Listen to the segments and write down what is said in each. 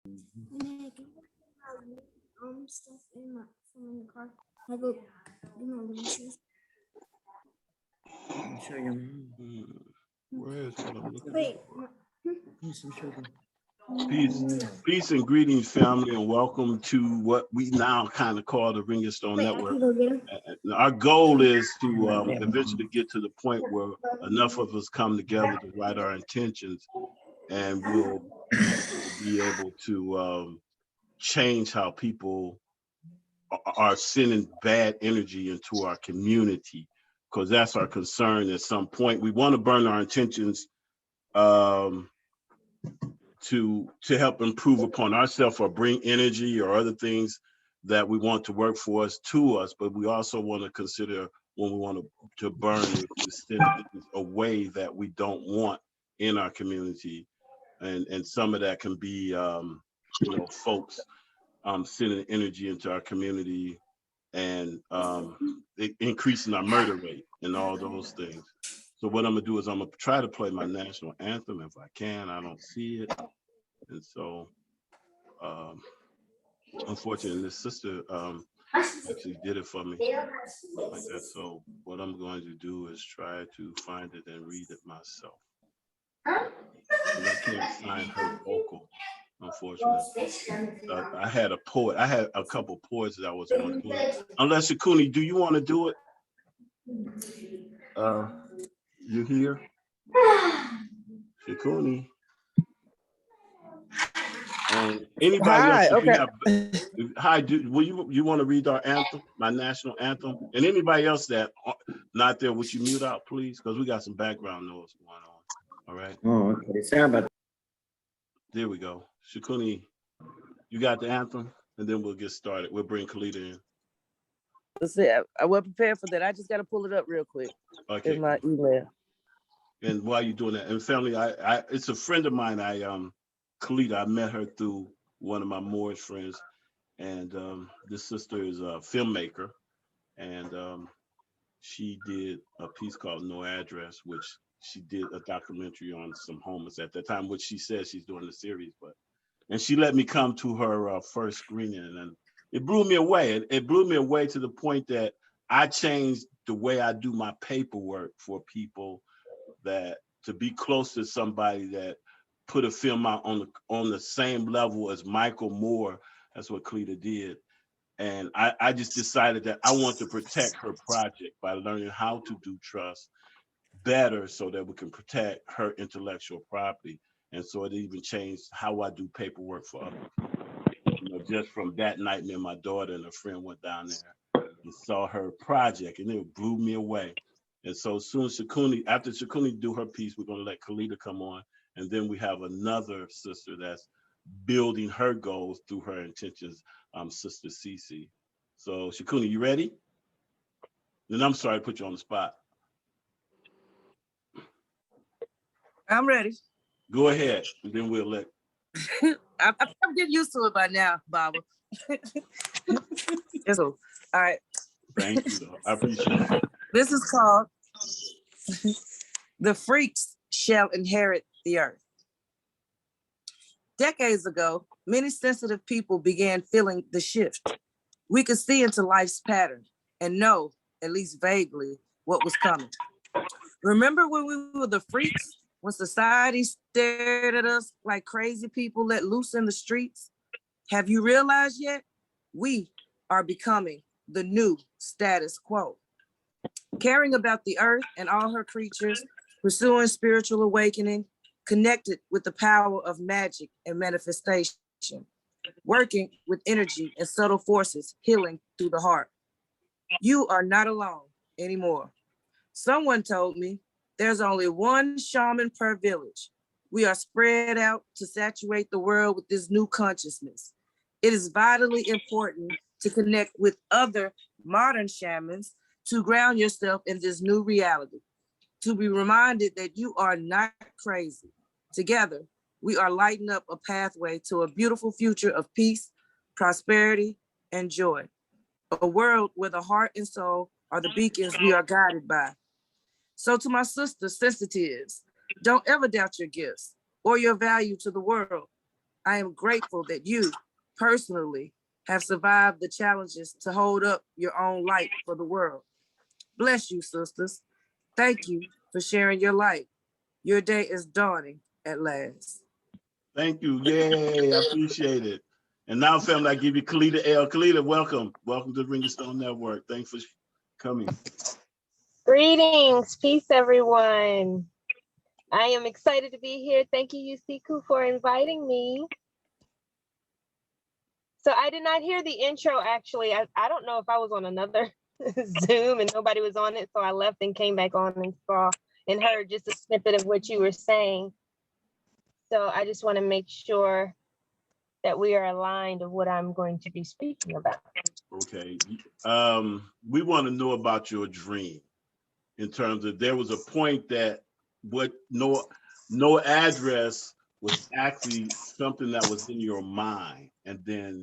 Stuff in my phone in the car. I go, you know, the machines. Show your mom. Where is what I'm looking Wait. for? Some sugar. Peace and greetings, family, and welcome to what we now kind of call the Ring and Stone Wait, I Network. can go get him. Our goal is to eventually get to the point where enough of us come together to write our intentions, and we'll be able to change how people are sending bad energy into our community, because that's our concern. At some point, we want to burn our intentions to help improve upon ourselves or bring energy or other things that we want to work for us to us, but we also want to consider when we want to burn it to send a way that we don't want in our community, and some of that can be folks sending energy into our community and increasing our murder rate and all those things. So what I'm gonna do is I'm gonna try to play my national anthem if I can. I don't see it, and so unfortunately, this sister actually did it for me like that. So what I'm going to do is try to find it and read it myself. And I can't find her vocal, unfortunately. I had a poet. I had a couple poets that I was going to do it. Unless Shakuni, do you want to do it? You here? Shakuni. And anybody else? If you have, hi, will you want to read our anthem, my national anthem? And anybody else that not there, would you mute out, please? Because we got some background noise going on. All right. Oh, okay. Sorry about that. There we go. Shakuni, you got the anthem, and then we'll get started. We'll bring Caletta in. Let's see. I wasn't prepared for that. I just got to pull it up real quick. Okay. In my email. And while you're doing that, and family, I it's a friend of mine. Caletta, I met her through one of my Moorish friends, and this sister is a filmmaker, and she did a piece called No Address, which she did a documentary on some homeless at that time, which she says she's doing the series, and she let me come to her first screening, and it blew me away. It blew me away to the point that I changed the way I do my paperwork for people, that to be close to somebody that put a film out on the same level as Michael Moore. That's what Caletta did. And I just decided that I want to protect her project by learning how to do trust better so that we can protect her intellectual property. And so it even changed how I do paperwork for other people. Just from that night, me and my daughter and a friend went down there and saw her project, and it blew me away. And so soon after Shakuni do her piece, we're gonna let Caletta come on. And then we have another sister that's building her goals through her intentions, Sister Cecily. So Shakuni, you ready? And I'm sorry to put you on the spot. I'm ready. Go ahead, and then we'll let. I'm getting used to it by now, Baba. All right. Thank you, though. I appreciate it. This is called The Freaks Shall Inherit the Earth. Decades ago, many sensitive people began feeling the shift. We could see into life's pattern and know, at least vaguely, what was coming. Remember when we were the freaks? When society stared at us like crazy people let loose in the streets? Have you realized yet? We are becoming the new status quo. Caring about the earth and all her creatures, pursuing spiritual awakening, connected with the power of magic and manifestation, working with energy and subtle forces, healing through the heart. You are not alone anymore. Someone told me there's only one shaman per village. We are spread out to saturate the world with this new consciousness. It is vitally important to connect with other modern shamans to ground yourself in this new reality, to be reminded that you are not crazy. Together, we are lighting up a pathway to a beautiful future of peace, prosperity, and joy. A world where the heart and soul are the beacons we are guided by. So to my sister sensitives, don't ever doubt your gifts or your value to the world. I am grateful that you personally have survived the challenges to hold up your own light for the world. Bless you, sisters. Thank you for sharing your light. Your day is dawning at last. Thank you. Yay, I appreciate it. And now, family, I give you Caletta L. Caletta, welcome. Welcome to the Ring the Stone Network. Thanks for coming. Greetings, peace, everyone. I am excited to be here. Thank you, Yusiku, for inviting me. So I did not hear the intro, actually. I don't know if I was on another Zoom and nobody was on it, so I left and came back on and saw and heard just a snippet of what you were saying. So I just want to make sure that we are aligned of what I'm going to be speaking about. Okay. We want to know about your dream in terms of there was a point that what no address was actually something that was in your mind, and then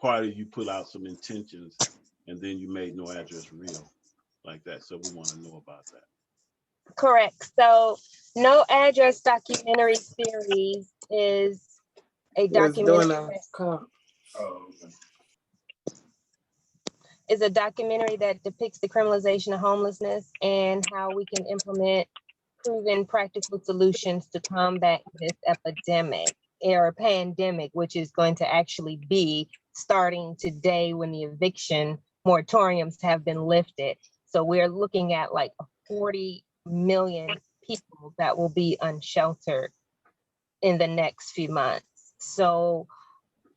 part of you put out some intentions, and then you made no address real like that. So we want to know about that. Correct. So No Address documentary series is a documentary is a documentary that depicts the criminalization of homelessness and how we can implement proven practical solutions to combat this epidemic or pandemic, which is going to actually be starting today when the eviction moratoriums have been lifted. So we're looking at like 40 million people that will be unsheltered in the next few months. So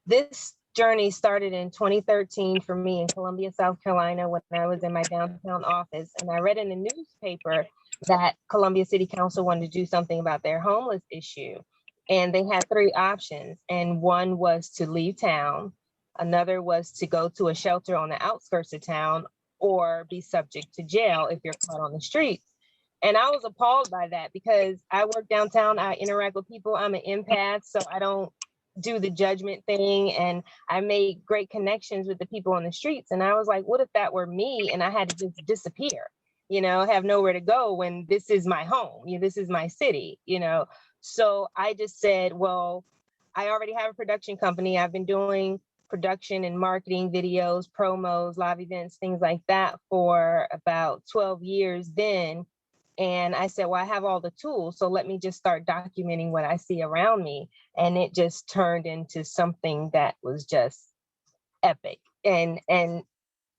this journey started in 2013 for me in Columbia, South Carolina, when I was in my downtown office. And I read in the newspaper that Columbia City Council wanted to do something about their homeless issue. And they had three options. And one was to leave town. Another was to go to a shelter on the outskirts of town or be subject to jail if you're caught on the streets. And I was appalled by that because I work downtown, I interact with people, I'm an empath, so I don't do the judgment thing. And I made great connections with the people on the streets. And I was like, what if that were me and I had to just disappear, have nowhere to go when this is my home, this is my city, So I just said, well, I already have a production company. I've been doing production and marketing videos, promos, live events, things like that for about 12 years then. And I said, well, I have all the tools, so let me just start documenting what I see around me. And it just turned into something that was just epic and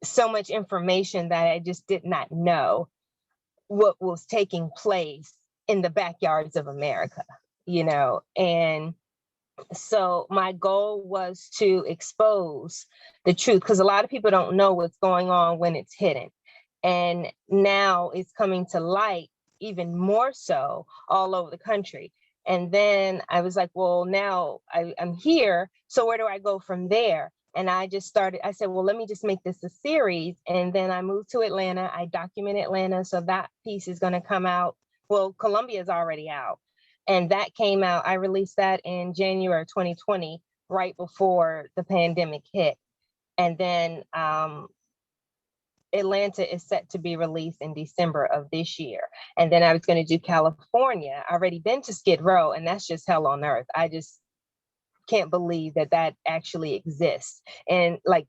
so much information that I just did not know what was taking place in the backyards of America, and so my goal was to expose the truth because a lot of people don't know what's going on when it's hidden. And now it's coming to light even more so all over the country. And then I was like, well, now I'm here. So where do I go from there? And I said, well, let me just make this a series. And then I moved to Atlanta. I document Atlanta. So that piece is going to come out. Well, Columbia is already out. And that came out. I released that in January 2020, right before the pandemic hit. And then Atlanta is set to be released in December of this year. And then I was going to do California. I've already been to Skid Row, and that's just hell on earth. I just can't believe that actually exists. And like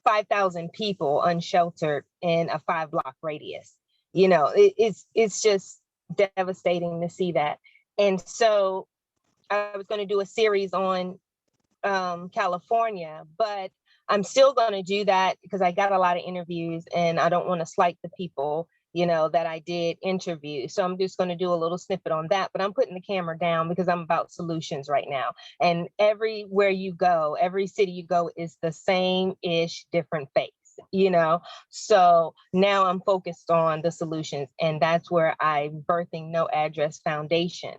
5,000 people unsheltered in a 5-block radius. It's just devastating to see that. And so I was going to do a series on California, but I'm still going to do that because I got a lot of interviews and I don't want to slight the people, that I did interview. So I'm just going to do a little snippet on that, but I'm putting the camera down because I'm about solutions right now. And everywhere you go, every city you go is the same-ish, different face, So now I'm focused on the solutions, and that's where I'm birthing No Address Foundation.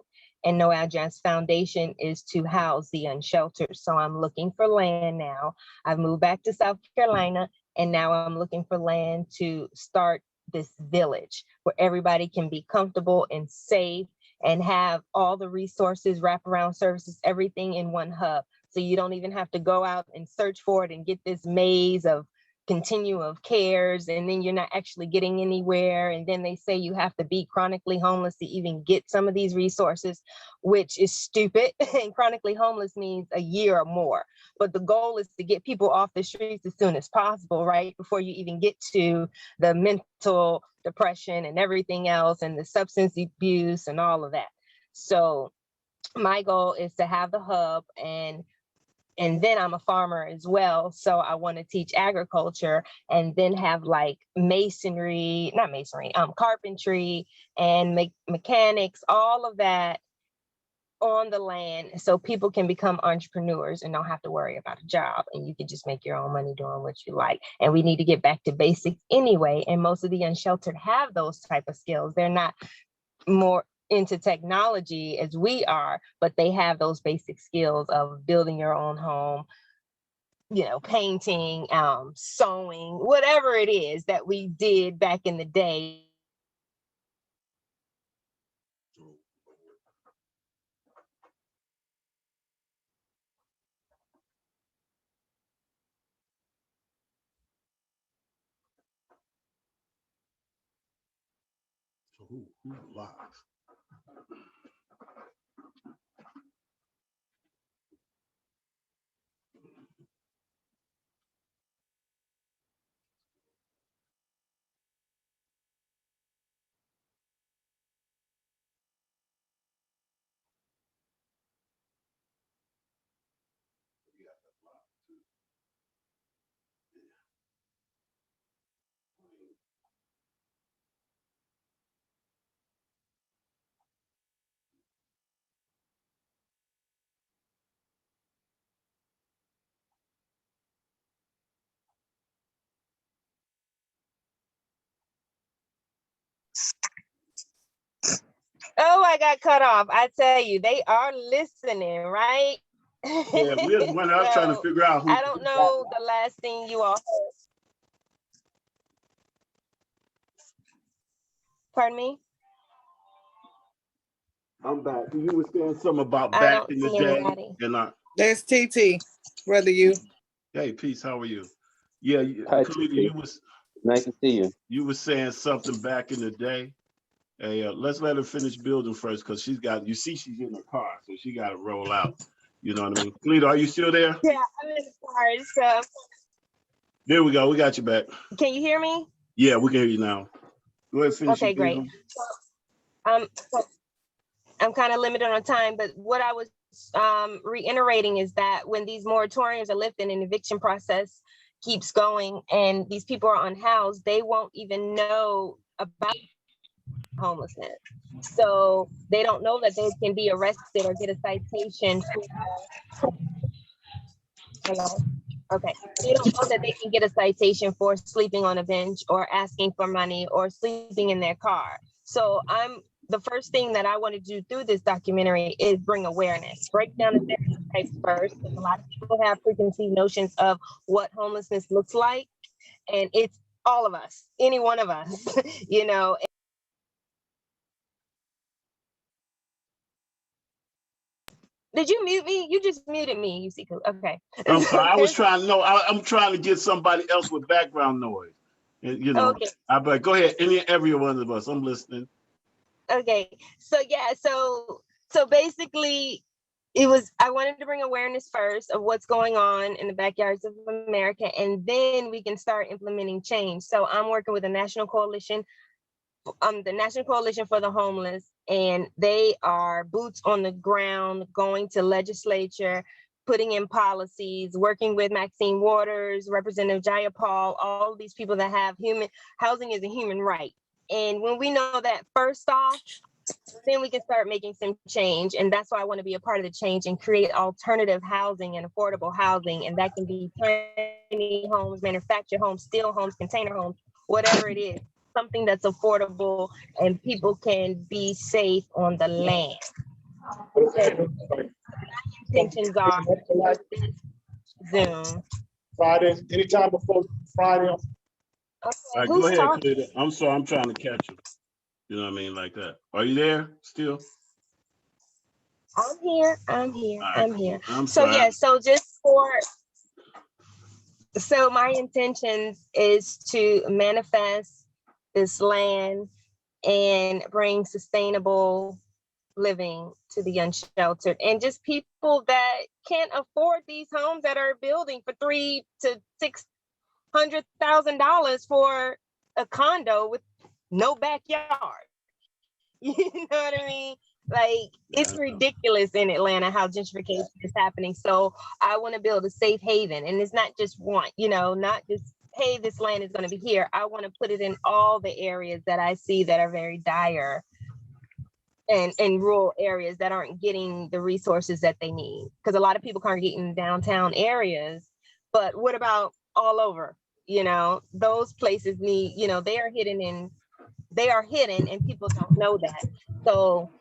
And No Address Foundation is to house the unsheltered. So I'm looking for land now. I've moved back to South Carolina, and now I'm looking for land to start this village where everybody can be comfortable and safe and have all the resources, wraparound services, everything in one hub. So you don't even have to go out and search for it and get this maze of continuum of cares, and then you're not actually getting anywhere. And then they say you have to be chronically homeless to even get some of these resources, which is stupid. And chronically homeless means a year or more. But the goal is to get people off the streets as soon as possible, right? Before you even get to the mental depression and everything else, and the substance abuse and all of that. So my goal is to have the hub, and then I'm a farmer as well. So I want to teach agriculture, and then have like carpentry and mechanics, all of that on the land, so people can become entrepreneurs and don't have to worry about a job, and you can just make your own money doing what you like. And we need to get back to basics anyway. And most of the unsheltered have those type of skills. They're not more into technology as we are, but they have those basic skills of building your own home, painting, sewing, whatever it is that we did back in the day. So who's live? Oh, I got cut off. I tell you, they are listening, right? Yeah, we're one. I'm trying to figure out who. I don't know the last thing you all heard. Pardon me? I'm back. You were saying something about I back don't in the see day, anybody. and That's TT, brother. You. hey, peace. How are you? Yeah, Hi, Kalita, TT. Nice to see you. you were saying something back in the day. Hey, let's let her finish building first, because she's in her car, so she got to roll out. You know what I mean? Kalita, are you still there? Yeah, I'm in the car. So There we go. We got you back. can you hear me? Yeah, we can hear you now. Go ahead, finish Okay, your great. building. So I'm kind of limited on time, but what I was reiterating is that when these moratoriums are lifted and eviction process keeps going and these people are unhoused, they won't even know about homelessness. So they don't know that they can be arrested or get a citation. Hello? Okay. They don't know that they can get a citation for sleeping on a bench or asking for money or sleeping in their car. So the first thing that I want to do through this documentary is bring awareness, break down the stereotypes first, because a lot of people have preconceived notions of what homelessness looks like. And it's all of us, any one of us, Did you mute me? You just muted me, you see. Okay. I'm sorry. I'm trying to get somebody else with background noise. And, Okay. I but go ahead. Every one of us. I'm listening. Okay. So yeah, so basically I wanted to bring awareness first of what's going on in the backyards of America, and then we can start implementing change. So I'm working with the National Coalition for the Homeless, and they are boots on the ground, going to legislature, putting in policies, working with Maxine Waters, Representative Jayapal, all of these people that have housing is a human right. And when we know that first off, then we can start making some change. And that's why I want to be a part of the change and create alternative housing and affordable housing. And that can be tiny homes, manufactured homes, steel homes, container homes, whatever it is, something that's affordable and people can be safe on the land. My intentions are Zoom. Friday, anytime before Friday. Okay, All right, who's go ahead, talking? Kalita. I'm sorry. I'm trying to catch you. You know what I mean? Like that. Are you there still? I'm here. Right. I'm here. I'm So sorry. yeah, so just So my intentions is to manifest this land and bring sustainable living to the unsheltered and just people that can't afford these homes that are building for $300,000 to $600,000 for a condo with no backyard. You know what I mean? Like, it's ridiculous in Atlanta how gentrification is happening. So I want to build a safe haven, and it's not just one, not just, hey, this land is going to be here. I want to put it in all the areas that I see that are very dire and rural areas that aren't getting the resources that they need. Because a lot of people congregate in downtown areas, but what about all over? Those places need, they are hidden and people don't know that. So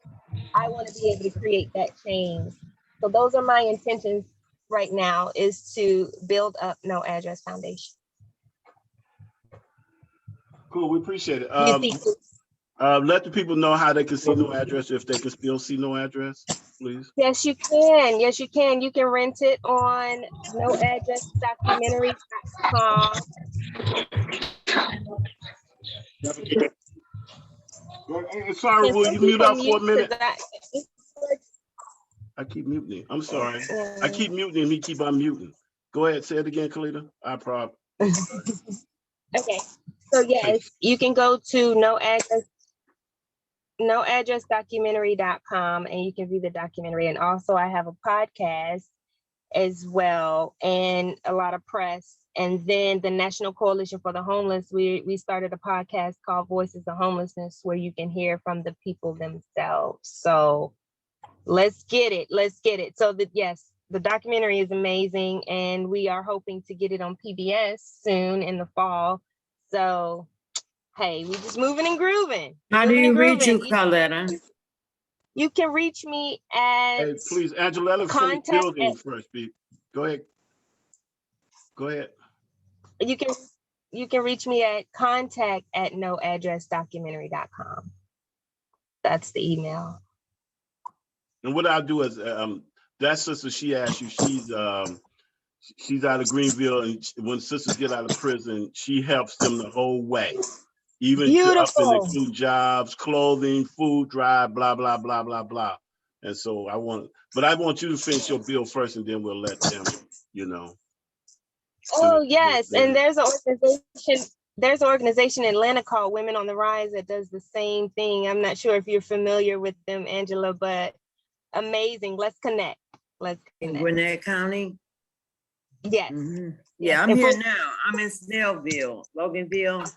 I want to be able to create that change. So those are my intentions right now, is to build up No Address Foundation. Cool, we appreciate it. You see, Let the people know how they can see No Address, if they can still see No Address, please. yes, you can. Yes, you can. You can rent it on noaddressdocumentary.com. Sorry, will you mute out for a minute? I keep muting. I'm sorry. I keep muting and he keep unmuting. Go ahead, say it again, Caletta. I probably. Okay. So yes, you can go to noaddressdocumentary.com and you can view the documentary. And also I have a podcast as well and a lot of press. And then the National Coalition for the Homeless, we started a podcast called Voices of Homelessness, where you can hear from the people themselves. So let's get it. So yes, the documentary is amazing, and we are hoping to get it on PBS soon in the fall. So hey, we're just moving and grooving. How do you reach you, Caletta? You can reach me at. Hey, please, Angela, let us finish building first, Pete. Go ahead. You can reach me at contact@noaddressdocumentary.com. That's the email. And what I'll do is, that sister she asked you, she's out of Greenville, and when sisters get out of prison, she helps them the whole way, even up and include jobs, clothing, food drive, blah blah blah blah blah. And so I want you to finish your bill first, and then we'll let them, Oh yes, and there's an organization in Atlanta called Women on the Rise that does the same thing. I'm not sure if you're familiar with them, Angela, but amazing. Let's connect. In Gwinnett County? Yes. Mm-hmm. Yeah, I'm here now. I'm in Snellville, Loganville.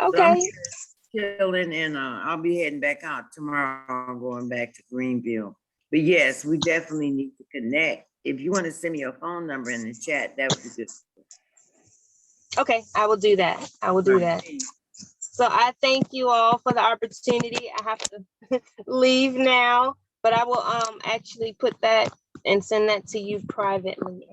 Okay. So chilling, and I'll be heading back out tomorrow, going back to Greenville. But yes, we definitely need to connect. If you want to send me your phone number in the chat, that would be good. Okay, I will do that. So I thank you all for the opportunity. I have to leave now, but I will actually put that and send that to you privately.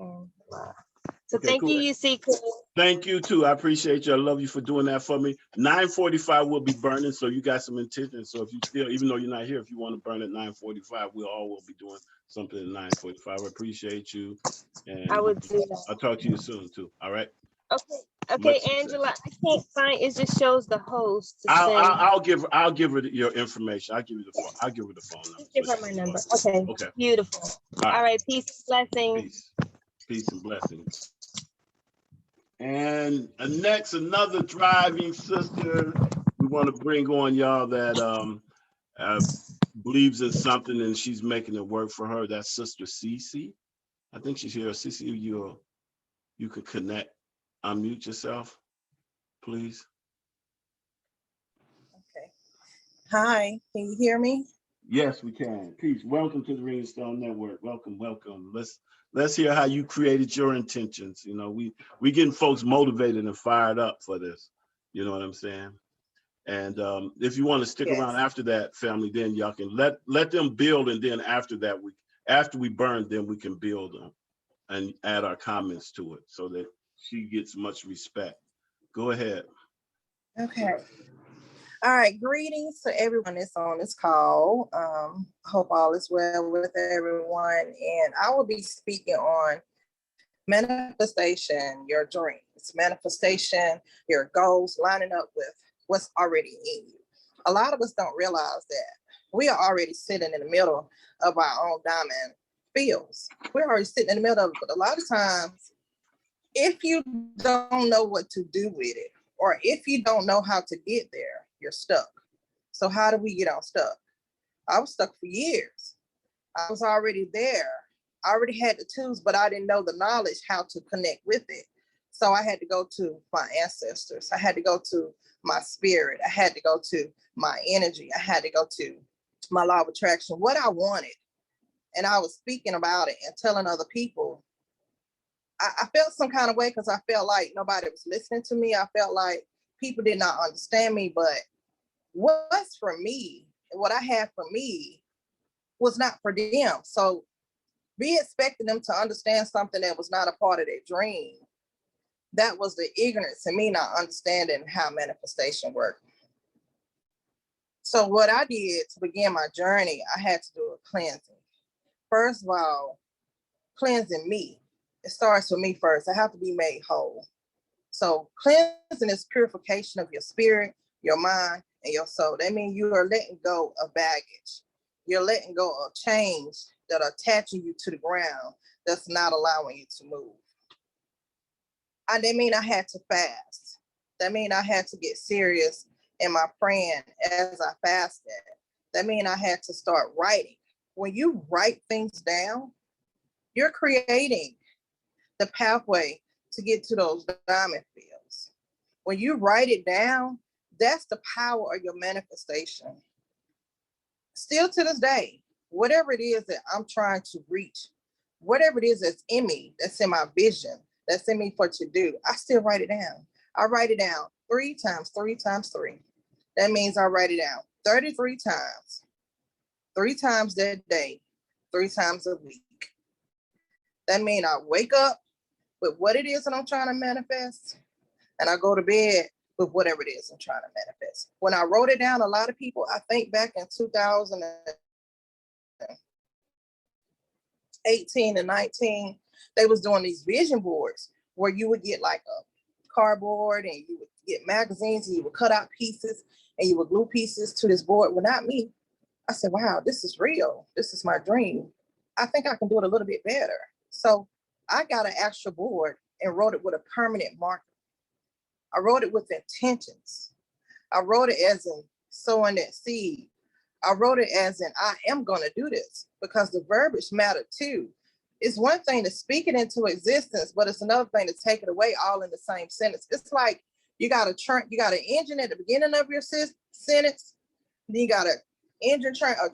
So okay, thank cool. you, Cecily. Thank you too. I appreciate you. I love you for doing that for me. 9:45 will be burning, so you got some intention. So if you still, even though you're not here, if you want to burn at 9:45, we all will be doing something at 9:45. I appreciate you. And I would do that. I'll talk to you soon too. All right. Okay, Angela. I can't find. It just shows the host. I'll give her your information. I'll give her the phone number. Give her my number. Okay. Beautiful. All right. Peace, blessings. Peace and blessings. And next, another driving sister we want to bring on, y'all, that believes in something and she's making it work for her. That's Sister Cecily. I think she's here. Cecily, you could connect. Unmute yourself, please. Okay. Hi, can you hear me? Yes, we can. Peace. Welcome to the Ring and Stone Network. Welcome. Let's hear how you created your intentions. We getting folks motivated and fired up for this. You know what I'm saying? And if you want to stick around after that, family, then y'all can let them build, and then after that, after we burn, then we can build them and add our comments to it so that she gets much respect. Go ahead. Okay. All right. Greetings to everyone that's on this call. Hope all is well with everyone. And I will be speaking on Manifestation, your dreams, manifestation, your goals, lining up with what's already in you. A lot of us don't realize that we are already sitting in the middle of our own diamond fields. We're already sitting in the middle of it, but a lot of times, if you don't know what to do with it, or if you don't know how to get there, you're stuck. So how do we get unstuck? I was stuck for years. I was already there. I already had the tools, but I didn't know the knowledge how to connect with it. So I had to go to my ancestors. I had to go to my spirit. I had to go to my energy. I had to go to my law of attraction, what I wanted. And I was speaking about it and telling other people. I felt some kind of way because I felt like nobody was listening to me. I felt like people did not understand me, but what's for me, what I had for me was not for them. So be expecting them to understand something that was not a part of their dream. That was the ignorance and me not understanding how manifestation worked. So what I did to begin my journey, I had to do a cleansing. First of all, cleansing me. It starts with me first. I have to be made whole. So cleansing is purification of your spirit, your mind, and your soul. That means you are letting go of baggage. You're letting go of chains that are attaching you to the ground that's not allowing you to move. That means I had to fast. That means I had to get serious in my praying as I fasted. That means I had to start writing. When you write things down, you're creating the pathway to get to those diamond fields. When you write it down, that's the power of your manifestation. Still to this day, whatever it is that I'm trying to reach, whatever it is that's in me, that's in my vision, that's in me for to do, I still write it down. I write it down 3 times 3 times 3. That means I write it down 33 times, 3 times that day, 3 times a week. That means I wake up with what it is that I'm trying to manifest, and I go to bed with whatever it is I'm trying to manifest. When I wrote it down, a lot of people, I think back in 2018 and 19, they was doing these vision boards where you would get like a cardboard and you would get magazines and you would cut out pieces and you would glue pieces to this board. Well, not me. I said, wow, this is real. This is my dream. I think I can do it a little bit better. So I got an actual board and wrote it with a permanent marker. I wrote it with intentions. I wrote it as in sowing that seed. I wrote it as in I am going to do this, because the verbiage mattered too. It's one thing to speak it into existence, but it's another thing to take it away all in the same sentence. It's like you got an engine at the beginning of your sentence, then you got a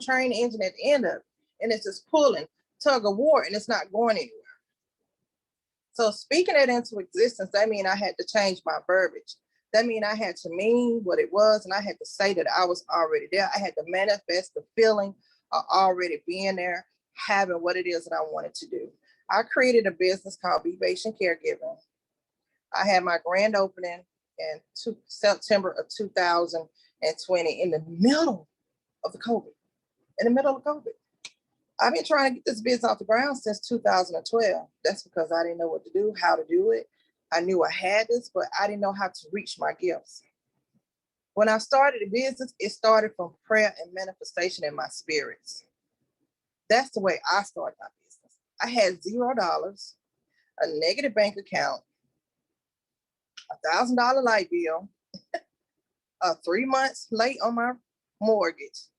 train engine at the end of it, and it's just pulling, tug of war, and it's not going anywhere. So speaking it into existence, that means I had to change my verbiage. That means I had to mean what it was, and I had to say that I was already there. I had to manifest the feeling of already being there, having what it is that I wanted to do. I created a business called Be Patient Caregiving. I had my grand opening in September of 2020 in the middle of COVID. I've been trying to get this business off the ground since 2012. That's because I didn't know what to do, how to do it. I knew I had this, but I didn't know how to reach my gifts. When I started the business, it started from prayer and manifestation in my spirits. That's the way I started my business. I had $0, a negative bank account, $1,000 light bill, 3 months late on my mortgage,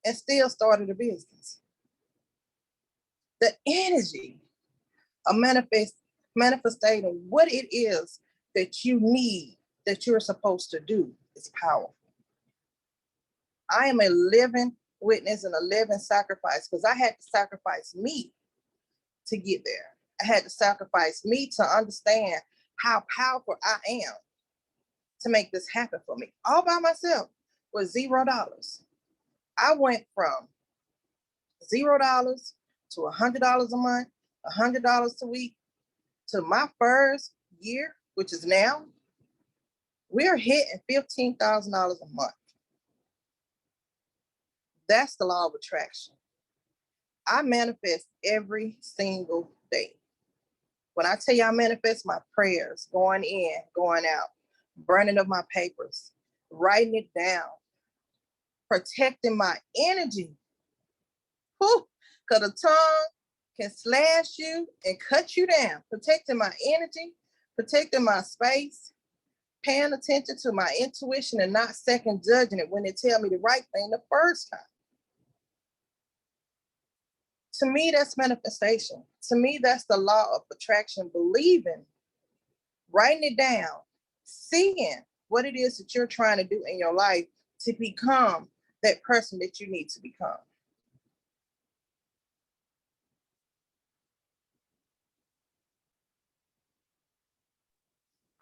and still started a business. The energy of manifesting what it is that you need, that you're supposed to do, is powerful. I am a living witness and a living sacrifice, because I had to sacrifice me to get there. I had to sacrifice me to understand how powerful I am to make this happen for me. All by myself with $0. I went from $0 to $100 a month, $100 a week, to my first year, which is now, we're hitting $15,000 a month. That's the law of attraction. I manifest every single day. When I tell you I manifest my prayers, going in, going out, burning of my papers, writing it down, protecting my energy. Because the tongue can slash you and cut you down. Protecting my energy, protecting my space, paying attention to my intuition and not second judging it when they tell me the right thing the first time. To me, that's manifestation. To me, that's the law of attraction, believing, writing it down, seeing what it is that you're trying to do in your life to become that person that you need to become.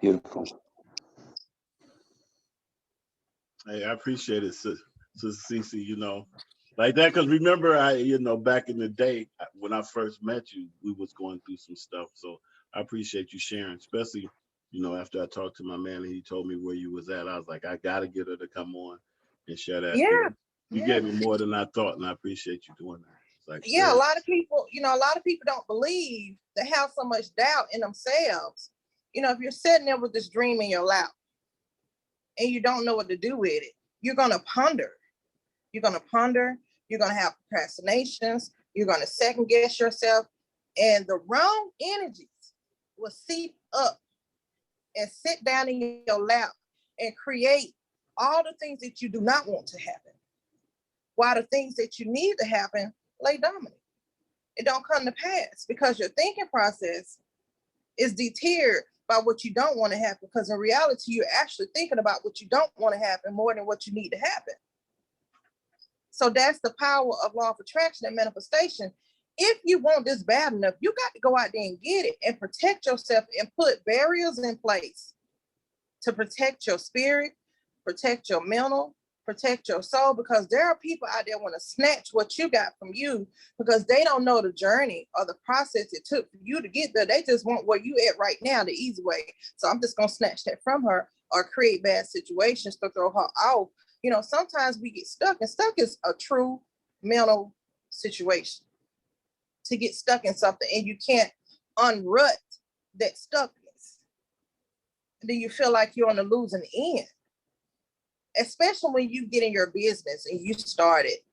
Beautiful. Hey, I appreciate it, Sister Cece, you know, like that. Because remember, back in the day when I first met you, we was going through some stuff. So I appreciate you sharing, especially, after I talked to my man and he told me where you was at. I was like, I got to get her to come on and share that. Yeah. You gave me more than I thought, and I appreciate you doing that. It's like, yeah, a lot of people don't believe, they have so much doubt in themselves. If you're sitting there with this dream in your lap and you don't know what to do with it, you're going to ponder. You're going to have procrastinations, you're going to second guess yourself, and the wrong energies will seep up and sit down in your lap and create all the things that you do not want to happen, while the things that you need to happen lay dominant. It don't come to pass because your thinking process is deterred by what you don't want to happen, because in reality, you're actually thinking about what you don't want to happen more than what you need to happen. So that's the power of law of attraction and manifestation. If you want this bad enough, you got to go out there and get it and protect yourself and put barriers in place to protect your spirit, protect your mental, protect your soul, because there are people out there want to snatch what you got from you because they don't know the journey or the process it took for you to get there. They just want where you at right now, the easy way. So I'm just going to snatch that from her or create bad situations to throw her off. Sometimes we get stuck, and stuck is a true mental situation. To get stuck in something and you can't unrut that stuckness, and then you feel like you're on the losing end. Especially when you get in your business and you start it,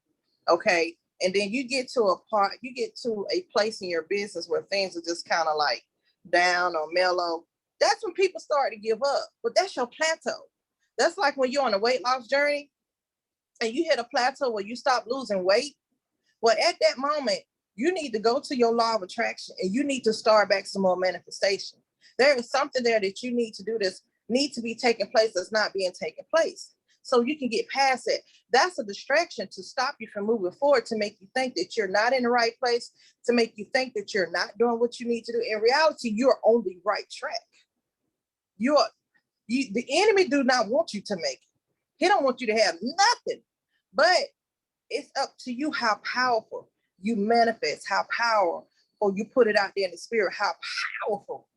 okay? And then you get to a place in your business where things are just kind of like down or mellow. That's when people start to give up, but that's your plateau. That's like when you're on a weight loss journey and you hit a plateau where you stop losing weight. Well, at that moment, you need to go to your law of attraction and you need to start back some more manifestation. There is something there that you need to do this need to be taking place that's not being taken place. So you can get past it. That's a distraction to stop you from moving forward, to make you think that you're not in the right place, to make you think that you're not doing what you need to do. In reality, you're on the right track. The enemy do not want you to make it. He don't want you to have nothing. But it's up to you how powerful you manifest, how powerful you put it out there in the spirit, how powerful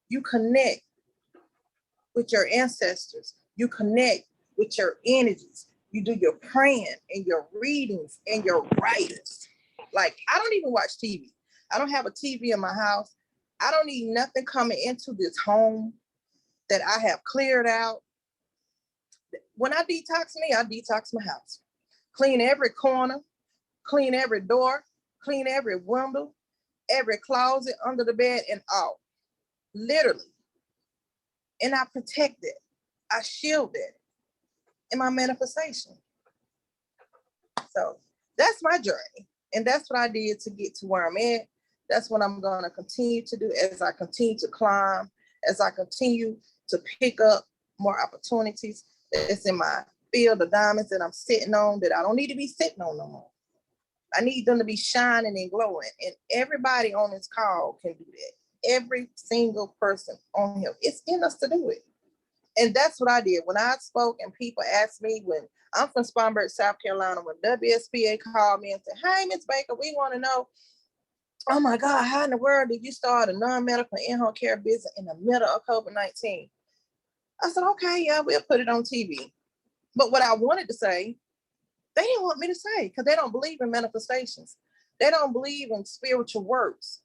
you connect with your ancestors, you connect with your energies, you do your praying and your readings and your writings. Like, I don't even watch TV. I don't have a TV in my house. I don't need nothing coming into this home that I have cleared out. When I detox me, I detox my house. Clean every corner, clean every door, clean every window, every closet, under the bed, and all. Literally. And I protect it. I shield it in my manifestation. So that's my journey. And that's what I did to get to where I'm at. That's what I'm going to continue to do as I continue to climb, as I continue to pick up more opportunities that's in my field of diamonds that I'm sitting on, that I don't need to be sitting on no more. I need them to be shining and glowing. And everybody on this call can do that. Every single person on here, it's in us to do it. And that's what I did. When I spoke and people asked me, when I'm from Spartanburg, South Carolina, when WSPA called me and said, "Hey, Ms. Baker, we want to know, oh my God, how in the world did you start a non-medical in-home care business in the middle of COVID-19? I said, okay, yeah, we'll put it on TV. But what I wanted to say, they didn't want me to say, because they don't believe in manifestations. They don't believe in spiritual works.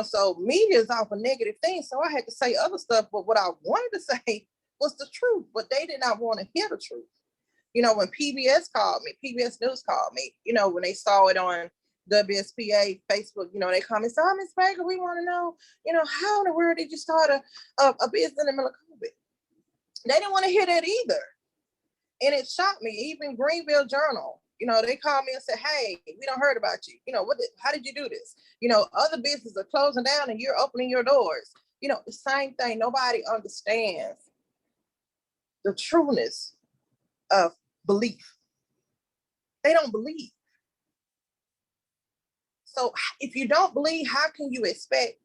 So media is off a negative thing. So I had to say other stuff, but what I wanted to say was the truth, but they did not want to hear the truth. When PBS News called me, when they saw it on WSPA, Facebook, they call me, so Ms. Baker, we want to know, how in the world did you start a business in the middle of COVID? They didn't want to hear that either. And it shocked me. Even Greenville Journal, they called me and said, hey, we don't heard about you. How did you do this? Other businesses are closing down and you're opening your doors. The same thing. Nobody understands the trueness of belief. They don't believe. So if you don't believe, how can you expect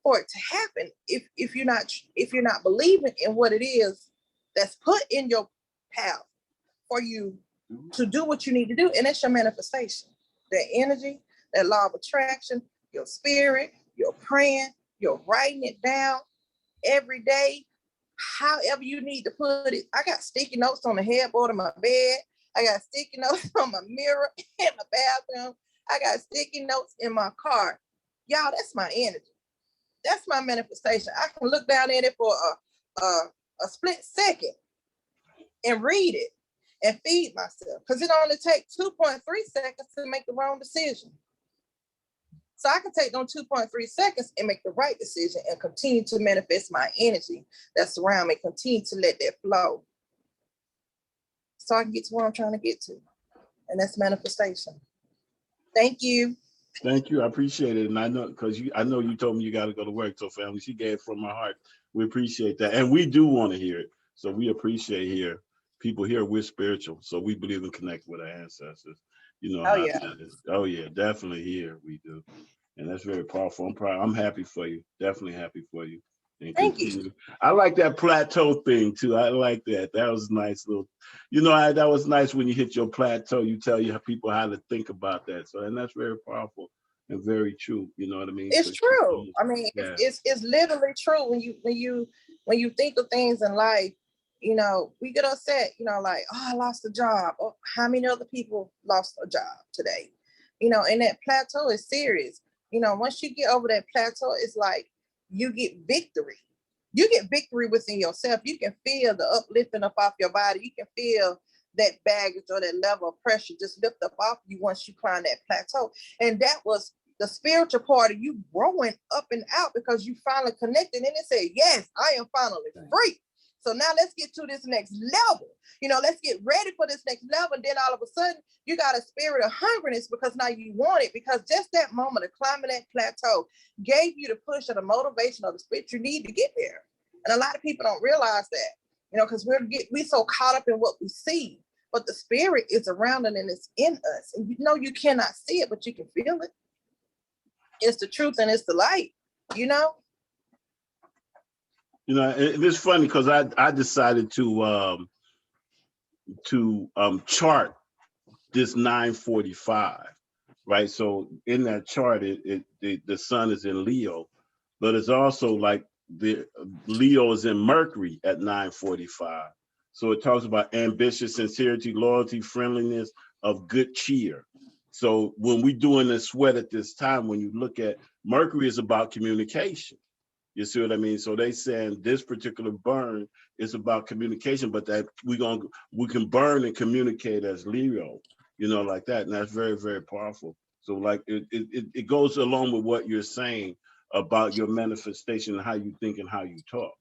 for it to happen if you're not believing in what it is that's put in your path for you to do what you need to do? And it's your manifestation, that energy, that law of attraction, your spirit, your praying, your writing it down every day, however you need to put it. I got sticky notes on the headboard of my bed. I got sticky notes on my mirror in my bathroom. I got sticky notes in my car. Y'all, that's my energy. That's my manifestation. I can look down at it for a split second and read it and feed myself, because it only takes 2.3 seconds to make the wrong decision. So I can take those 2.3 seconds and make the right decision and continue to manifest my energy that's around me, continue to let that flow so I can get to where I'm trying to get to. And that's manifestation. Thank you. Thank you. I appreciate it. And I know, because I know you told me you got to go to work. So family, she gave it from my heart. We appreciate that. And we do want to hear it. So we appreciate here. People here, we're spiritual. So we believe in connecting with our ancestors. Oh, yeah. Oh, yeah, definitely here. We do. And that's very powerful. I'm proud. I'm happy for you. Definitely happy for you. And thank you. I like that plateau thing too. I like that. That was nice little, that was nice when you hit your plateau. You tell your people how to think about that. So, and that's very powerful and very true. You know what I mean? It's true. I mean, yeah. It's literally true when you think of things in life. We get upset. Like, oh, I lost a job. Oh, how many other people lost a job today? And that plateau is serious. Once you get over that plateau, it's like you get victory. You get victory within yourself. You can feel the uplifting up off your body. You can feel that baggage or that level of pressure just lift up off you once you climb that plateau. And that was the spiritual part of you growing up and out, because you finally connected and it said, yes, I am finally free. So now let's get to this next level. Let's get ready for this next level. And then all of a sudden, you got a spirit of hungriness because now you want it, because just that moment of climbing that plateau gave you the push or the motivation or the spirit you need to get there. And a lot of people don't realize that, because we're so caught up in what we see, but the spirit is around and it's in us. And you cannot see it, but you can feel it. It's the truth and it's the light, It's funny because I decided to chart this 945, right? So in that chart, the sun is in Leo, but it's also like the Leo is in Mercury at 945. So it talks about ambition, sincerity, loyalty, friendliness, of good cheer. So when we're doing the sweat at this time, when you look at Mercury, is about communication. You see what I mean? So they saying this particular burn is about communication, but that we can burn and communicate as Leo, like that. And that's very, very powerful. So like it goes along with what you're saying about your manifestation and how you think and how you talk.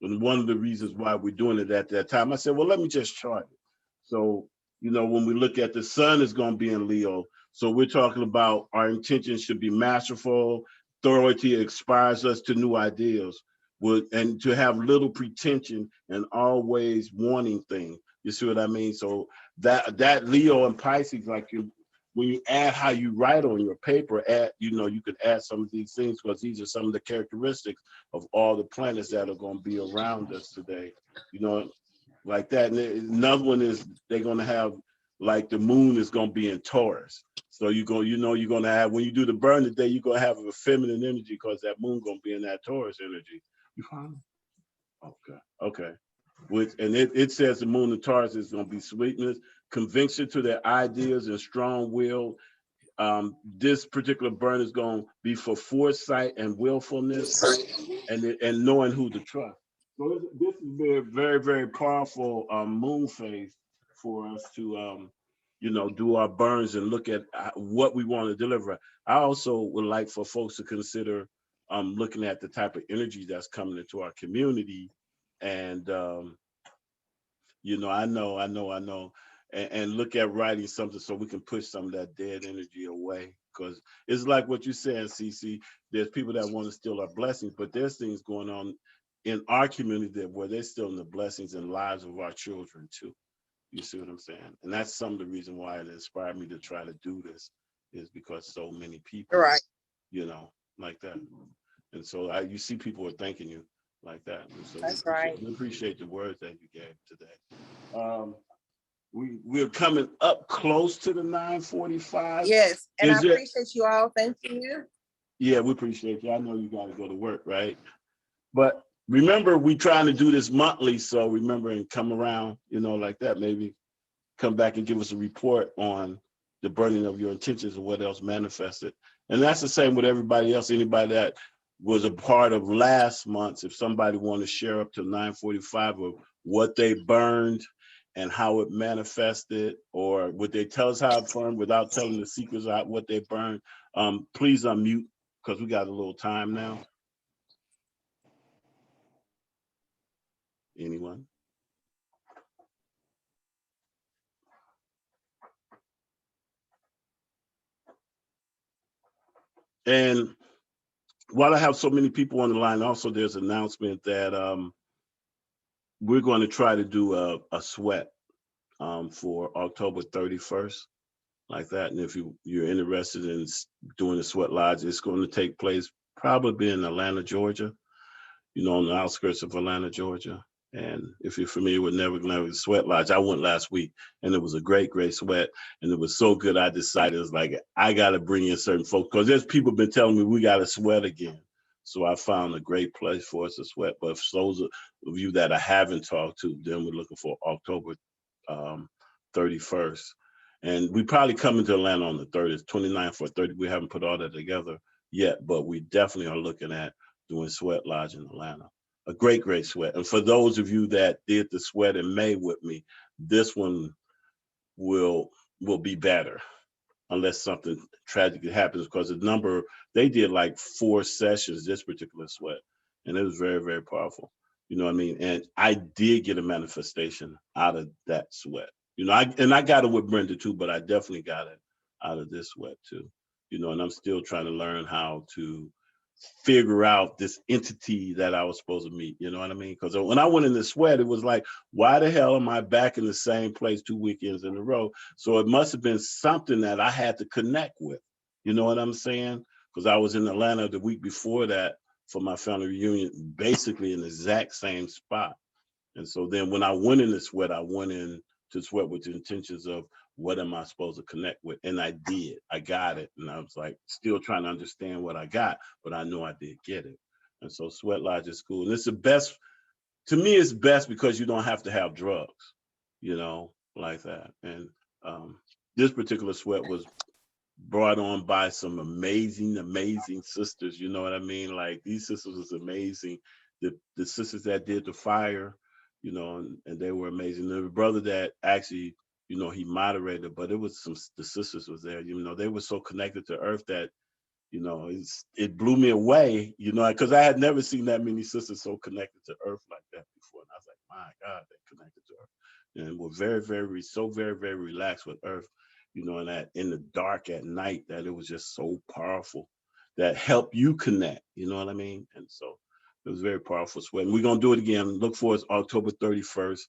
And one of the reasons why we're doing it at that time, I said, well, let me just chart it. So, when we look at the sun is going to be in Leo. So we're talking about our intentions should be masterful. Authority inspires us to new ideas, and to have little pretension and always wanting things. You see what I mean? So that Leo and Pisces, like when you add how you write on your paper, you could add some of these things, because these are some of the characteristics of all the planets that are going to be around us today. Like that. And another one is they're going to have, like, the moon is going to be in Taurus. So you're going to have, when you do the burn today, you're going to have a feminine energy, because that moon going to be in that Taurus energy. You find it? Okay. And it says the moon in Taurus is going to be sweetness, conviction to their ideas, and strong will, this particular burn is going to be for foresight and willfulness and knowing who to trust. So this is very, very, very powerful moon phase for us to, do our burns and look at what we want to deliver. I also would like for folks to consider looking at the type of energy that's coming into our community. And, I know, and look at writing something so we can push some of that dead energy away. Because it's like what you said, Cece, there's people that want to steal our blessings, but there's things going on in our community where they're stealing the blessings and lives of our children too. You see what I'm saying? And that's some of the reason why it inspired me to try to do this, is because so many people, Right. Like that. And so you see people are thanking you like that. And so That's right. We appreciate the words that you gave today. We're coming up close to the 9:45. Yes, and I appreciate you all. Thank you. Yeah, we appreciate you. I know you got to go to work, right? But remember, we trying to do this monthly, so remember and come around, like that. Maybe come back and give us a report on the burning of your intentions and what else manifested. And that's the same with everybody else. Anybody that was a part of last month, if somebody want to share up to 9:45 of what they burned and how it manifested, or would they tell us how it burned without telling the secrets of what they burned, please unmute, because we got a little time now. Anyone? And while I have so many people on the line, also there's an announcement that we're going to try to do a sweat for October 31st, like that. And if you're interested in doing the sweat lodge, it's going to take place probably in Atlanta, Georgia, on the outskirts of Atlanta, Georgia. And if you're familiar with Never Sweat Lodge, I went last week and it was a great, great sweat. And it was so good, I decided it's like, I got to bring in certain folks, because there's people been telling me we got to sweat again. So I found a great place for us to sweat. But for those of you that I haven't talked to, then we're looking for October 31st. And we probably coming to Atlanta on the 30th, 29th or 30th. We haven't put all that together yet, but we definitely are looking at doing Sweat Lodge in Atlanta. A great, great sweat. And for those of you that did the sweat in May with me, this one will be better, unless something tragic happens, because they did like 4 sessions, this particular sweat, and it was very, very powerful. You know what I mean? And I did get a manifestation out of that sweat. I got it with Brenda too, but I definitely got it out of this sweat too. And I'm still trying to learn how to figure out this entity that I was supposed to meet. You know what I mean? Because when I went in the sweat, it was like, why the hell am I back in the same place 2 weekends in a row? So it must have been something that I had to connect with. You know what I'm saying? Because I was in Atlanta the week before that for my family reunion, basically in the exact same spot. And so then when I went in the sweat, I went in to sweat with the intentions of, what am I supposed to connect with? And I did. I got it. And I was like, still trying to understand what I got, but I know I did get it. And so Sweat Lodge is cool. And it's the best, to me, it's best because you don't have to have drugs, like that. And this particular sweat was brought on by some amazing, amazing sisters. You know what I mean? Like, these sisters was amazing. The sisters that did the fire, and they were amazing. The brother that actually, he moderated, but it was the sisters was there, they were so connected to earth that, it blew me away, because I had never seen that many sisters so connected to earth like that before. And I was like, my God, they're connected to earth. And we're very, very, so very, very relaxed with earth, and that in the dark at night, that it was just so powerful, that helped you connect, you know what I mean? And so it was very powerful sweat. And we're going to do it again. Look for us October 31st.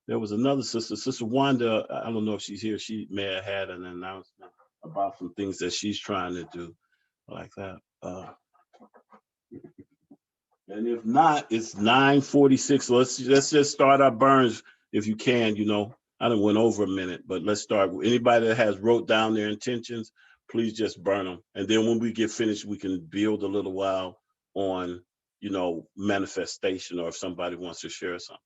There was another sister, Sister Wanda. I don't know if she's here. She may have had an announcement about some things that she's trying to do like that. And if not, it's 9:46. So let's just start our burns if you can. I done went over a minute, but let's start. Anybody that has wrote down their intentions, please just burn them. And then when we get finished, we can build a little while on, manifestation, or if somebody wants to share something,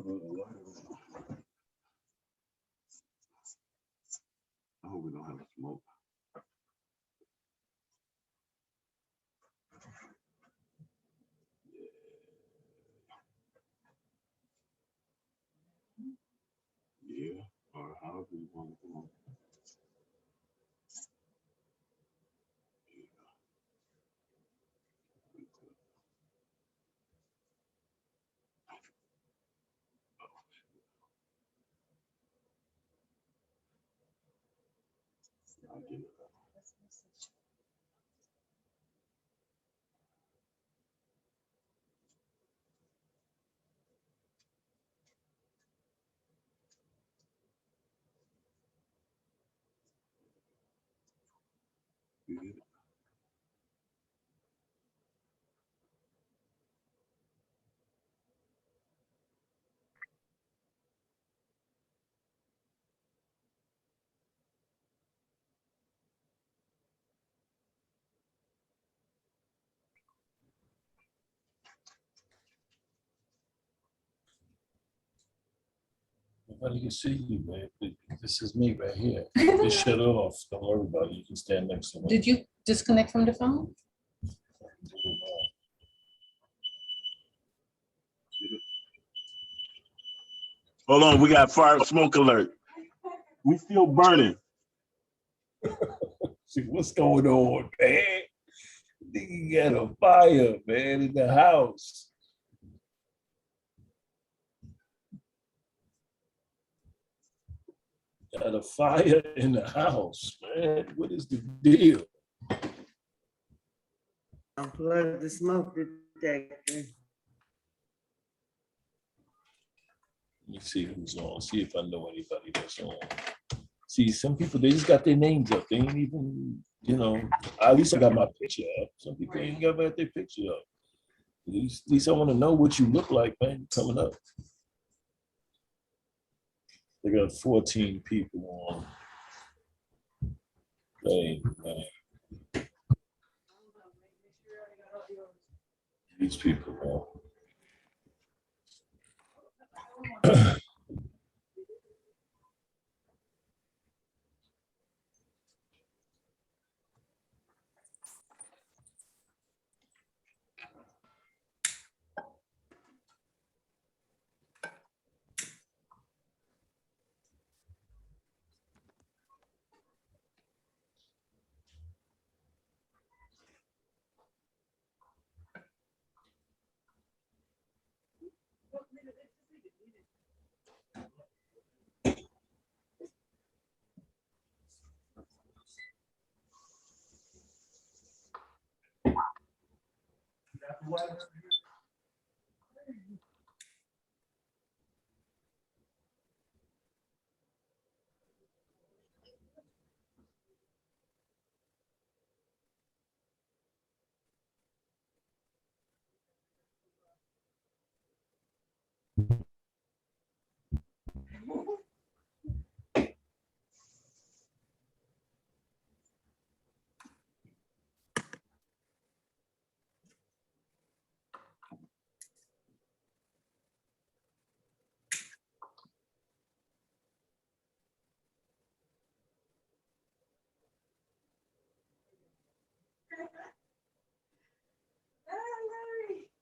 I hope we don't have smoke. Yeah, or however you want to go. I'll get it. You get it? Nobody can see you, man. This is me right here. Just shut off. Don't worry about it. You can stand next to me. Did you disconnect from the phone? Hold on, we got fire smoke alert. We still burning. See what's going on, man? Nigga got a fire, man, in the house. Got a fire in the house, man. What is the deal? Unplug the smoke detector. Let me see who's on. See if I know anybody that's on. See, some people, they just got their names up. They ain't even, you know, at least I got my picture up. Some people ain't got their picture up. At least I want to know what you look like, man, coming up. They got 14 people on. Hey, man. These people, man.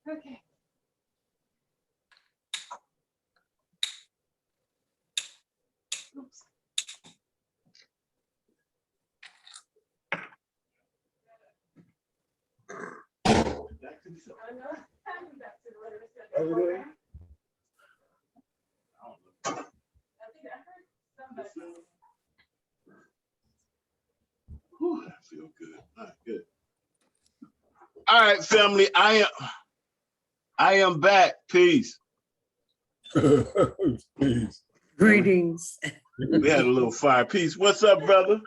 Okay. Oops. Whew, I feel good. All right, good. All right, family. I am back. Peace. Peace. Greetings. We had a little fire. Peace. What's up, brother?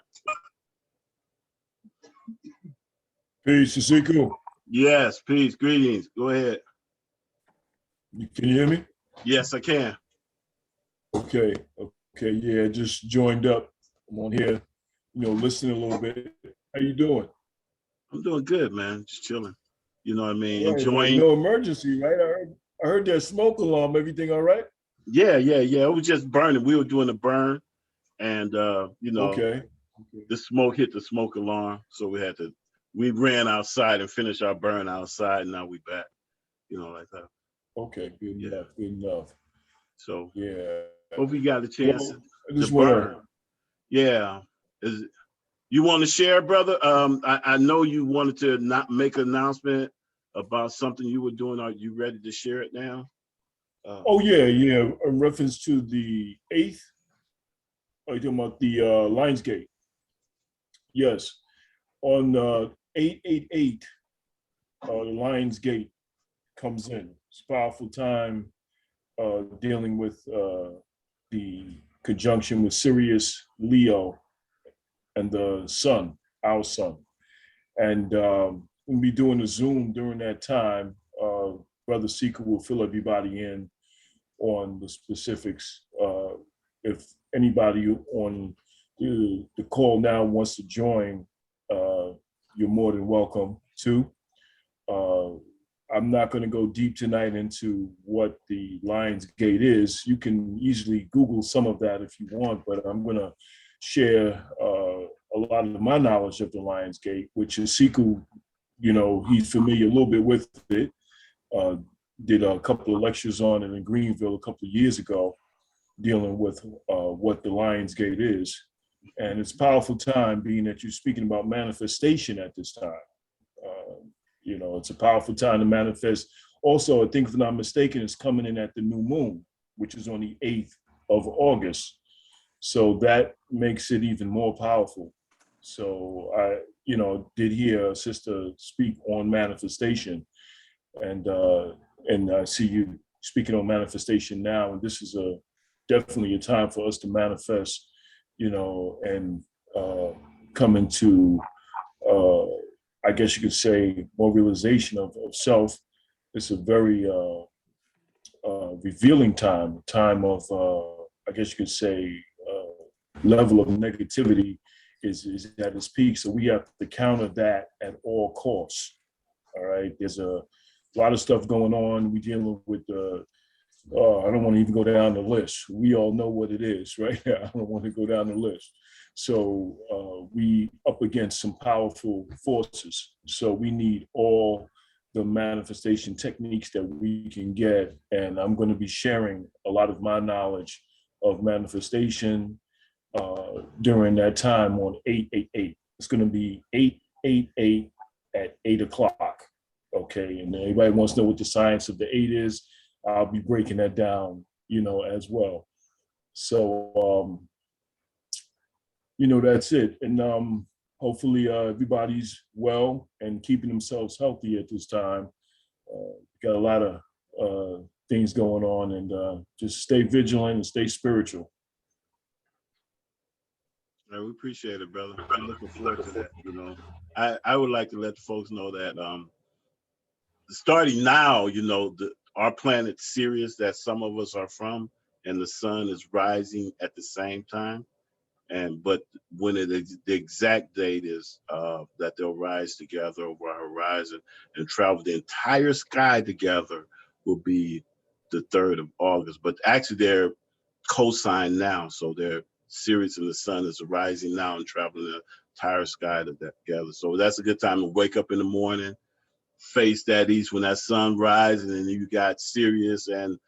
Peace, Cecily. Yes, peace. Greetings. Go ahead. Can you hear me? Yes, I can. Okay, yeah, I just joined up. I'm on here, listening a little bit. How you doing? I'm doing good, man. Just chilling. You know what I mean? Right, Enjoying. no emergency, right? I heard that smoke alarm. Everything all right? Yeah. It was just burning. We were doing a burn, and Okay. the smoke hit the smoke alarm, so we ran outside and finished our burn outside, and now we back. Like that. Okay. Good Yeah. enough. Good enough. So Yeah. hope we got a chance Well, I to just burn. want to. Yeah. You want to share, brother? I know you wanted to not make an announcement about something you were doing. Are you ready to share it now? Oh yeah. In reference to the 8th. Are you talking about the Lionsgate? Yes. On 888, the Lionsgate comes in. It's a powerful time dealing with the conjunction with Sirius, Leo, and the sun, our sun. And we'll be doing a Zoom during that time. Brother Seeker will fill everybody in on the specifics. If anybody on the call now wants to join, you're more than welcome to. I'm not going to go deep tonight into what the Lionsgate is. You can easily Google some of that if you want, but I'm going to share a lot of my knowledge of the Lionsgate, which is Siku, he's familiar a little bit with it. Did a couple of lectures on it in Greenville a couple of years ago, dealing with what the Lionsgate is. And it's a powerful time, being that you're speaking about manifestation at this time. It's a powerful time to manifest. Also, I think if I'm not mistaken, it's coming in at the new moon, which is on the 8th of August. So that makes it even more powerful. So I, did hear a sister speak on manifestation, and I see you speaking on manifestation now. And this is definitely a time for us to manifest, and come into, I guess you could say, more realization of self. It's a very revealing time of, I guess you could say, level of negativity is at its peak. So we have to counter that at all costs. All right. There's a lot of stuff going on. We're dealing with I don't want to even go down the list. We all know what it is, right? I don't want to go down the list. So we up against some powerful forces. So we need all the manifestation techniques that we can get. And I'm going to be sharing a lot of my knowledge of manifestation during that time on 888. It's going to be 888 at 8 o'clock. Okay. And everybody wants to know what the science of the 8 is. I'll be breaking that down, as well. So, that's it. And hopefully everybody's well and keeping themselves healthy at this time. Got a lot of things going on, and just stay vigilant and stay spiritual. Yeah, we appreciate it, brother. I'm looking forward to that. I would like to let the folks know that starting now, our planet Sirius that some of us are from, and the sun is rising at the same time. But when the exact date is that they'll rise together over our horizon and travel the entire sky together will be the 3rd of August. But actually they're co-signed now. So they're Sirius and the sun is rising now and traveling the entire sky together. So that's a good time to wake up in the morning, face that east when that sun rises, and then you got Sirius and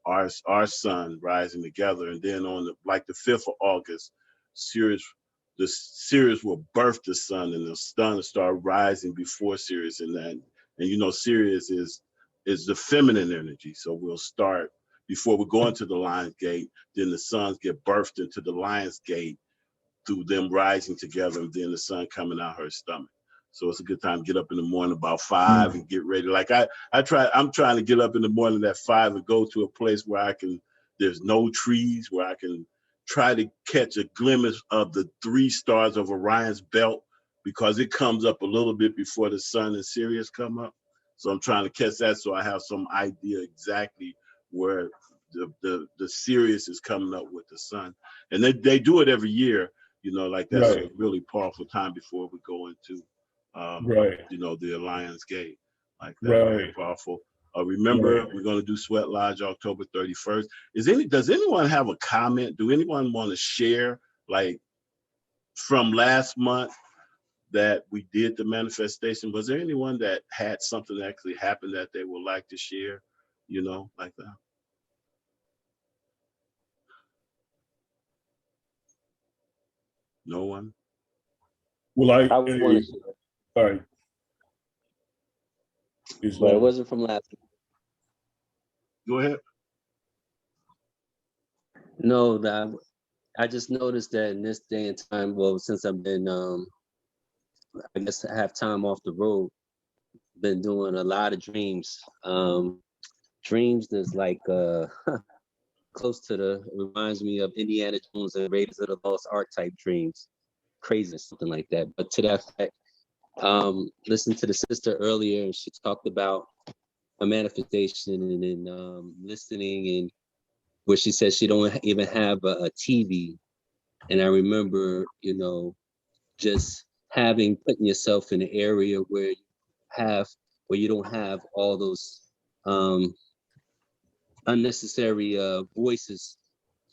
our sun rising together. And then on the 5th of August, the Sirius will birth the sun, and the sun will start rising before Sirius. And Sirius is the feminine energy. So we'll start before we go into the Lion's Gate, then the suns get birthed into the Lion's Gate through them rising together, and then the sun coming out her stomach. So it's a good time to get up in the morning about 5 and get ready. I'm trying to get up in the morning at 5 and go to a place where there's no trees, where I can try to catch a glimpse of the 3 stars of Orion's belt, because it comes up a little bit before the sun and Sirius come up. So I'm trying to catch that, so I have some idea exactly where the Sirius is coming up with the sun. And they do it every year, that's a really powerful time before we go into the Lions Gate. Like that, very powerful. Remember, we're going to do Sweat Lodge October 31st. Does anyone have a comment? Do anyone want to share, like, from last month that we did the manifestation? Was there anyone that had something that actually happened that they would like to share, like that? No one? Well, I want to, all right. but it wasn't from last week. Go ahead. No, that I just noticed that in this day and time, well, since I've been, I guess I have time off the road, been doing a lot of dreams. Dreams that's like close to reminds me of Indiana Jones and Raiders of the Lost Ark type dreams, crazy, something like that. But to that fact, listened to the sister earlier, and she talked about a manifestation, and then listening, and where she said she don't even have a TV. And I remember, just putting yourself in an area where you don't have all those unnecessary voices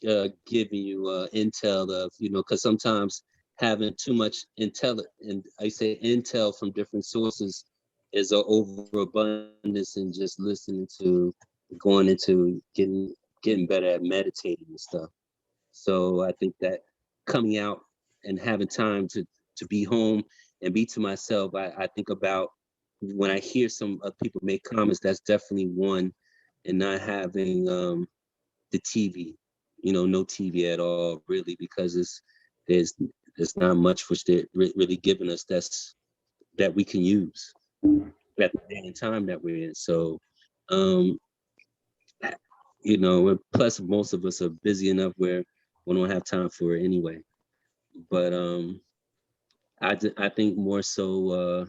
giving you intel of, because sometimes having too much intel, and I say intel from different sources, is an overabundance, and just listening to going into getting better at meditating and stuff. So I think that coming out and having time to be home and be to myself, I think about when I hear some people make comments, that's definitely one, and not having the TV, no TV at all, really, because there's not much which they're really giving us that we can use at the day and time that we're in. So, plus most of us are busy enough where we don't have time for it anyway. But I think more so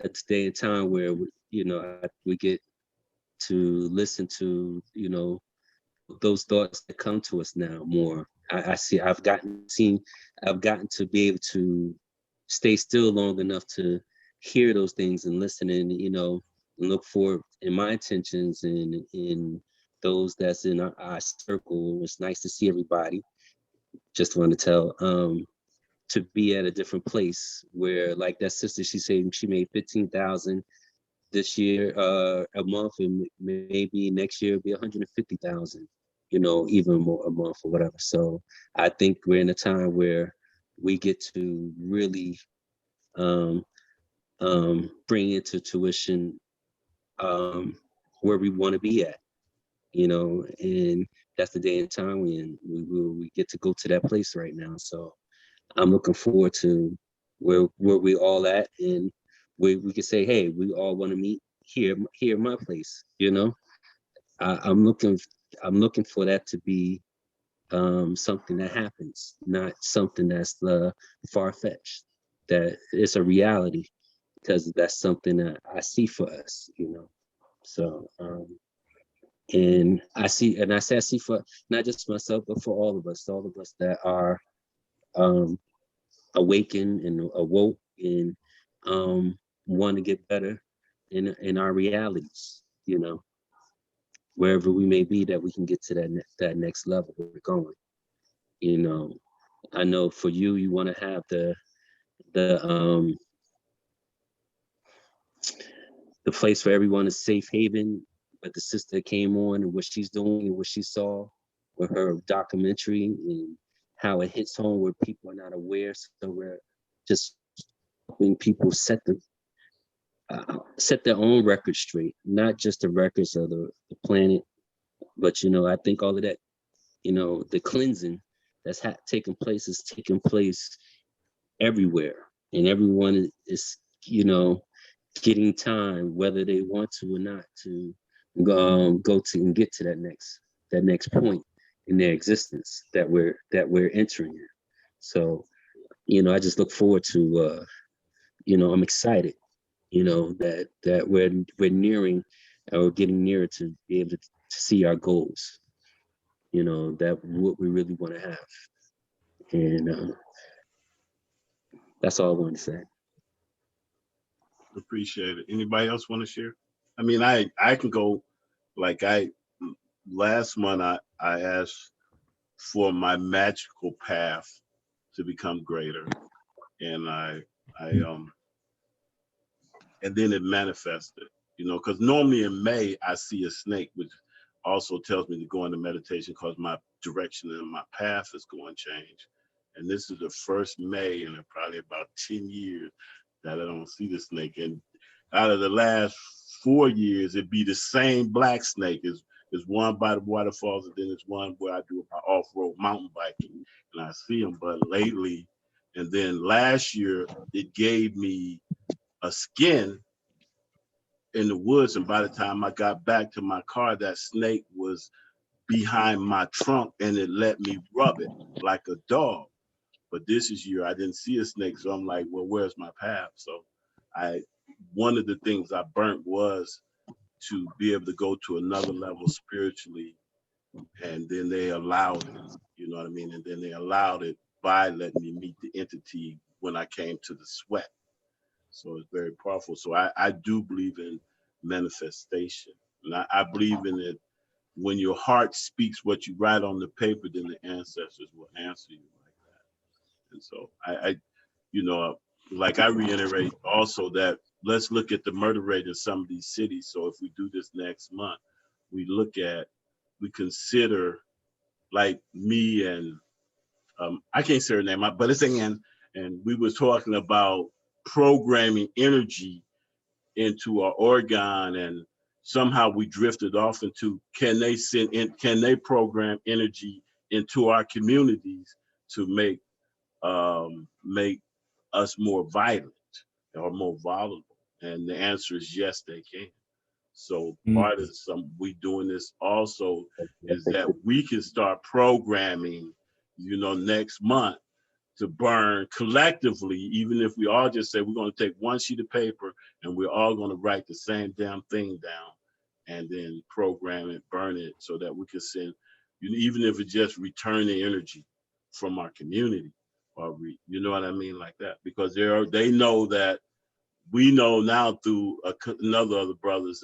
at the day and time where we get to listen to those thoughts that come to us now more. I've gotten to be able to stay still long enough to hear those things and listen, and and look for in my intentions and in those that's in our circle. It's nice to see everybody. Just want to tell to be at a different place where, like that sister, she said she made 15,000 this year, a month, and maybe next year it'll be 150,000, even more a month or whatever. So I think we're in a time where we get to really bring into tuition where we want to be at, and that's the day and time we get to go to that place right now. So I'm looking forward to where we all at, and we can say, hey, we all want to meet here in my place. I'm looking for that to be something that happens, not something that's far-fetched, that it's a reality, because that's something that I see for us. So and I see for not just myself, but for all of us that are awakened and awoke, and want to get better in our realities, wherever we may be, that we can get to that next level where we're going. I know for you want to have the place where everyone is safe haven, but the sister came on and what she's doing and what she saw with her documentary, and how it hits home where people are not aware. So we're just when people set their own records straight, not just the records of the planet, but I think all of that, the cleansing that's taking place is taking place everywhere, and everyone is getting time, whether they want to or not, to go to and get to that next point in their existence that we're entering in. So I just look forward to I'm excited that we're nearing, or getting nearer to be able to see our goals, that what we really want to have. And that's all I want to say. Appreciate it. Anybody else want to share? I mean, I can go, like last month I asked for my magical path to become greater. And and then it manifested, you know, because normally in May I see a snake, which also tells me to go into meditation because my direction and my path is going to change. And this is the first May in probably about 10 years that I don't see the snake. And out of the last 4 years, it'd be the same black snake. There's one by the waterfalls, and then there's one where I do my off-road mountain biking, and I see them. But lately, and then last year, it gave me a skin in the woods, and by the time I got back to my car, that snake was behind my trunk, and it let me rub it like a dog. But this year I didn't see a snake, so I'm like, well, where's my path? So one of the things I burnt was to be able to go to another level spiritually, and then they allowed it, you know what I mean? And then they allowed it by letting me meet the entity when I came to the sweat. So it's very powerful. So I do believe in manifestation. And I believe in it. When your heart speaks what you write on the paper, then the ancestors will answer you like that. And so I you know, like I reiterate also that let's look at the murder rate in some of these cities. So if we do this next month, we consider, like me and I can't say her name, but it's Ann, and we was talking about programming energy into our organ, and somehow we drifted off into can they program energy into our communities to make us more violent or more volatile? And the answer is yes, they can. So part of we doing this also is that we can start programming, you know, next month to burn collectively, even if we all just say we're going to take one sheet of paper and we're all going to write the same damn thing down and then program it, burn it, so that we can send, even if it's just return the energy from our community, or you know what I mean, like that, because they know that we know now through another other brothers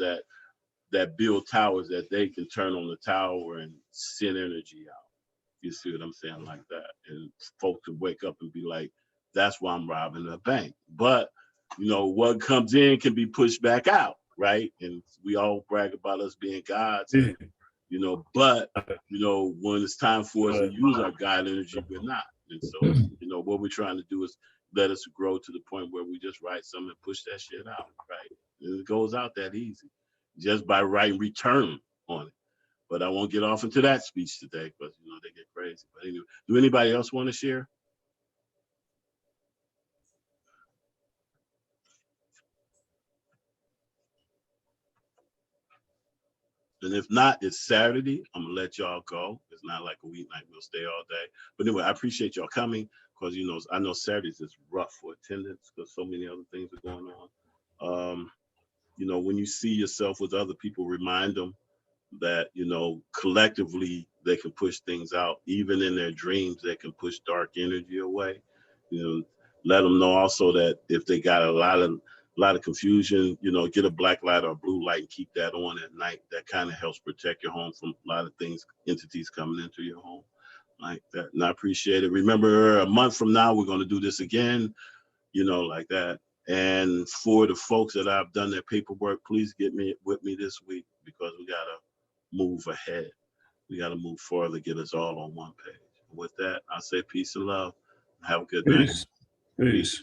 that build towers, that they can turn on the tower and send energy out. You see what I'm saying, like that, and folks can wake up and be like, "That's why I'm robbing a bank." But you know what comes in can be pushed back out, right? And we all brag about us being gods, and, you know. But you know, when it's time for us to use our God energy, we're not. And so, you know, what we're trying to do is let us grow to the point where we just write something and push that shit out, right? And it goes out that easy, just by writing return on it. But I won't get off into that speech today because, you know, they get crazy. But anyway, do anybody else want to share? And if not, it's Saturday. I'm going to let y'all go. It's not like a weeknight. We'll stay all day. But anyway, I appreciate y'all coming because, you know, I know Saturdays is rough for attendance because so many other things are going on. You know, when you see yourself with other people, remind them that, you know, collectively they can push things out. Even in their dreams, they can push dark energy away. You know, let them know also that if they got a lot of confusion, you know, get a black light or a blue light and keep that on at night. That kind of helps protect your home from a lot of things, entities coming into your home like that. And I appreciate it. Remember, a month from now, we're going to do this again, you know, like that. And for the folks that I've done their paperwork, please get with me this week because we got to move ahead. We got to move further, get us all on one page. With that, I say peace and love. Have a good night. Peace.